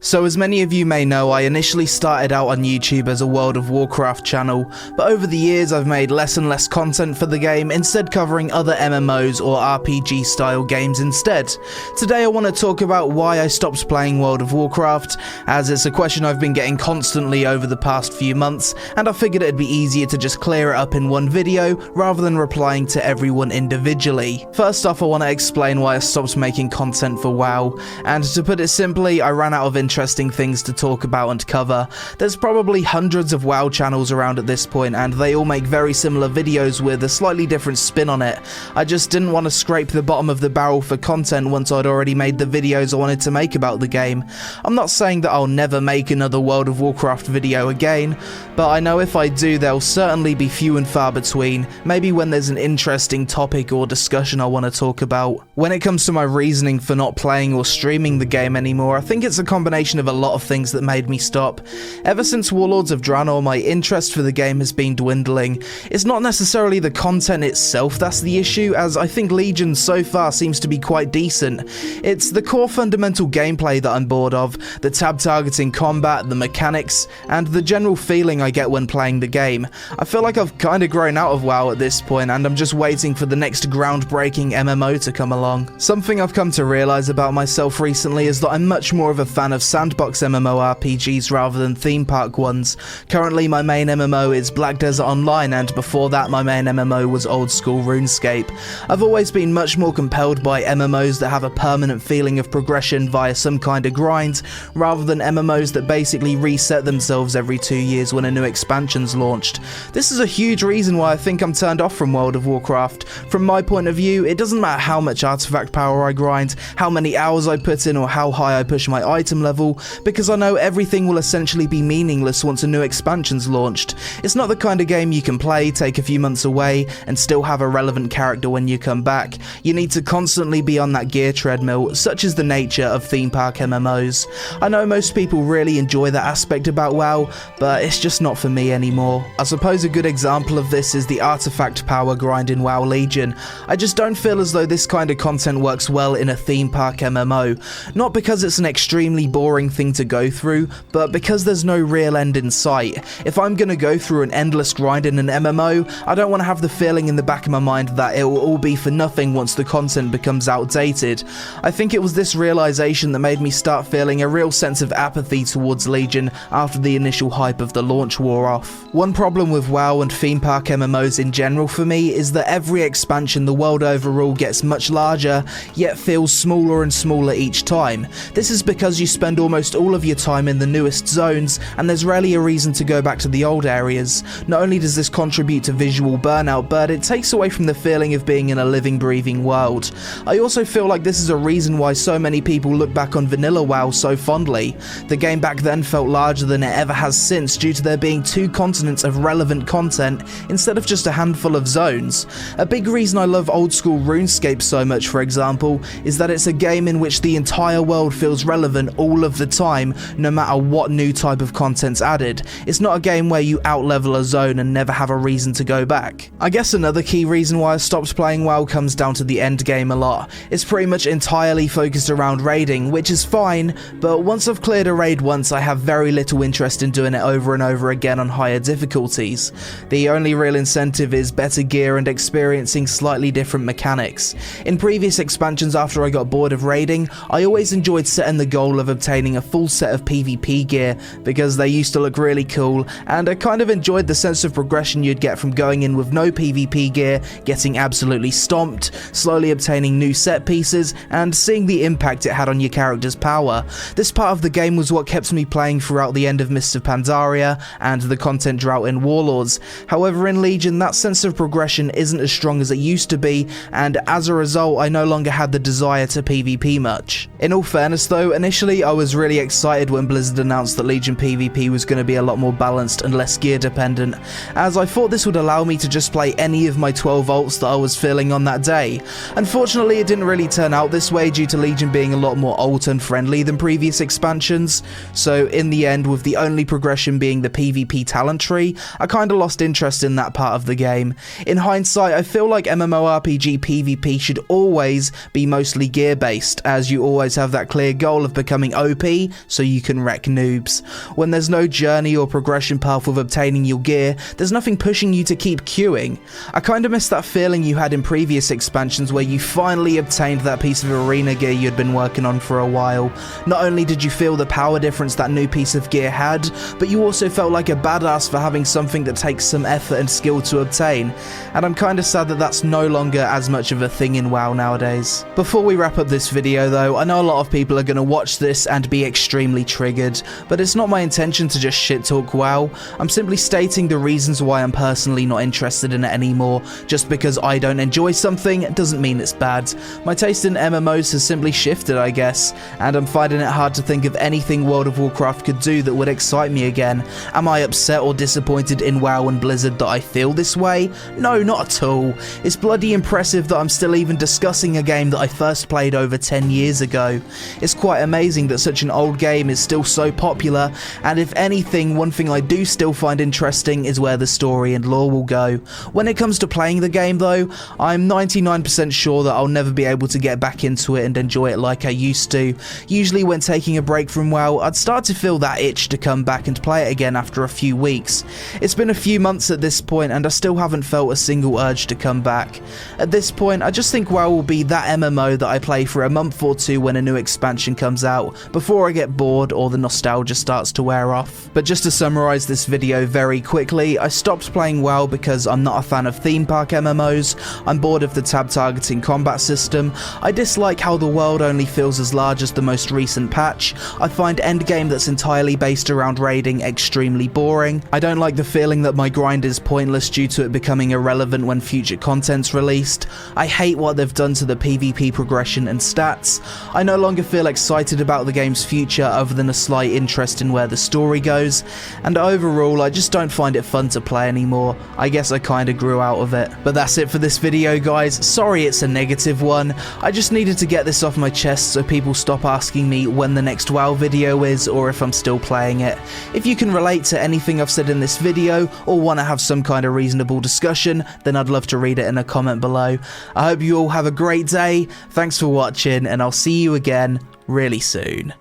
So as many of you may know, I initially started out on YouTube as a World of Warcraft channel, but over the years I've made less and less content for the game, instead covering other MMOs or RPG style games instead. Today I want to talk about why I stopped playing World of Warcraft, as it's a question I've been getting constantly over the past few months, and I figured it'd be easier to just clear it up in one video rather than replying to everyone individually. First off, I want to explain why I stopped making content for WoW, and to put it simply, I ran out of interesting things to talk about and cover. There's probably hundreds of WoW channels around at this point, and they all make very similar videos with a slightly different spin on it. I just didn't want to scrape the bottom of the barrel for content once I'd already made the videos I wanted to make about the game. I'm not saying that I'll never make another World of Warcraft video again, but I know if I do, they'll certainly be few and far between, maybe when there's an interesting topic or discussion I want to talk about. When it comes to my reasoning for not playing or streaming the game anymore, I think it's a combination of a lot of things that made me stop. Ever since Warlords of Draenor, my interest for the game has been dwindling. It's not necessarily the content itself that's the issue, as I think Legion so far seems to be quite decent. It's the core fundamental gameplay that I'm bored of, the tab targeting combat, the mechanics, and the general feeling I get when playing the game. I feel like I've kinda grown out of WoW at this point, and I'm just waiting for the next groundbreaking MMO to come along. Something I've come to realise about myself recently is that I'm much more of a fan of Sandbox MMORPGs rather than theme park ones. Currently my main MMO is Black Desert Online, and before that my main MMO was old school RuneScape. I've always been much more compelled by MMOs that have a permanent feeling of progression via some kind of grind, rather than MMOs that basically reset themselves every 2 years when a new expansion's launched. This is a huge reason why I think I'm turned off from World of Warcraft. From my point of view, it doesn't matter how much artifact power I grind, how many hours I put in, or how high I push my item level, because I know everything will essentially be meaningless once a new expansion's launched. It's not the kind of game you can play, take a few months away, and still have a relevant character when you come back. You need to constantly be on that gear treadmill, such is the nature of theme park MMOs. I know most people really enjoy that aspect about WoW, but it's just not for me anymore. I suppose a good example of this is the artifact power grind in WoW Legion. I just don't feel as though this kind of content works well in a theme park MMO. Not because it's an extremely boring thing to go through, but because there's no real end in sight. If I'm gonna go through an endless grind in an MMO, I don't want to have the feeling in the back of my mind that it will all be for nothing once the content becomes outdated. I think it was this realization that made me start feeling a real sense of apathy towards Legion after the initial hype of the launch wore off. One problem with WoW and theme park MMOs in general for me is that every expansion the world overall gets much larger, yet feels smaller and smaller each time. This is because you spend almost all of your time in the newest zones, and there's rarely a reason to go back to the old areas. Not only does this contribute to visual burnout, but it takes away from the feeling of being in a living, breathing world. I also feel like this is a reason why so many people look back on vanilla WoW so fondly. The game back then felt larger than it ever has since, due to there being 2 continents of relevant content instead of just a handful of zones. A big reason I love old school RuneScape so much, for example, is that it's a game in which the entire world feels relevant all of the time, no matter what new type of content's added. It's not a game where you outlevel a zone and never have a reason to go back. I guess another key reason why I stopped playing WoW comes down to the endgame a lot. It's pretty much entirely focused around raiding, which is fine, but once I've cleared a raid once, I have very little interest in doing it over and over again on higher difficulties. The only real incentive is better gear and experiencing slightly different mechanics. In previous expansions after I got bored of raiding, I always enjoyed setting the goal of obtaining a full set of PvP gear, because they used to look really cool, and I kind of enjoyed the sense of progression you'd get from going in with no PvP gear, getting absolutely stomped, slowly obtaining new set pieces, and seeing the impact it had on your character's power. This part of the game was what kept me playing throughout the end of Mists of Pandaria and the content drought in Warlords. However, in Legion, that sense of progression isn't as strong as it used to be, and as a result, I no longer had the desire to PvP much. In all fairness though, initially I was really excited when Blizzard announced that Legion PvP was going to be a lot more balanced and less gear dependent, as I thought this would allow me to just play any of my 12 ults that I was feeling on that day. Unfortunately, it didn't really turn out this way due to Legion being a lot more ult and friendly than previous expansions, so in the end, with the only progression being the PvP talent tree, I kinda lost interest in that part of the game. In hindsight, I feel like MMORPG PvP should always be mostly gear based, as you always have that clear goal of becoming OP OP so you can wreck noobs. When there's no journey or progression path with obtaining your gear, there's nothing pushing you to keep queuing. I kinda miss that feeling you had in previous expansions where you finally obtained that piece of arena gear you'd been working on for a while. Not only did you feel the power difference that new piece of gear had, but you also felt like a badass for having something that takes some effort and skill to obtain, and I'm kinda sad that that's no longer as much of a thing in WoW nowadays. Before we wrap up this video though, I know a lot of people are gonna watch this and be extremely triggered, but it's not my intention to just shit talk WoW. I'm simply stating the reasons why I'm personally not interested in it anymore. Just because I don't enjoy something doesn't mean it's bad. My taste in MMOs has simply shifted, I guess, and I'm finding it hard to think of anything World of Warcraft could do that would excite me again. Am I upset or disappointed in WoW and Blizzard that I feel this way? No, not at all. It's bloody impressive that I'm still even discussing a game that I first played over 10 years ago. It's quite amazing that such an old game is still so popular, and if anything, one thing I do still find interesting is where the story and lore will go. When it comes to playing the game though, I'm 99% sure that I'll never be able to get back into it and enjoy it like I used to. Usually when taking a break from WoW, I'd start to feel that itch to come back and play it again after a few weeks. It's been a few months at this point and I still haven't felt a single urge to come back. At this point, I just think WoW will be that MMO that I play for a month or two when a new expansion comes out, before I get bored or the nostalgia starts to wear off. But just to summarise this video very quickly, I stopped playing WoW because I'm not a fan of theme park MMOs, I'm bored of the tab targeting combat system, I dislike how the world only feels as large as the most recent patch, I find Endgame that's entirely based around raiding extremely boring, I don't like the feeling that my grind is pointless due to it becoming irrelevant when future content's released, I hate what they've done to the PvP progression and stats, I no longer feel excited about the game's future other than a slight interest in where the story goes, and overall I just don't find it fun to play anymore. I guess I kinda grew out of it. But that's it for this video guys, sorry it's a negative one, I just needed to get this off my chest so people stop asking me when the next WoW video is or if I'm still playing it. If you can relate to anything I've said in this video or want to have some kind of reasonable discussion, then I'd love to read it in a comment below. I hope you all have a great day, thanks for watching and I'll see you again really soon.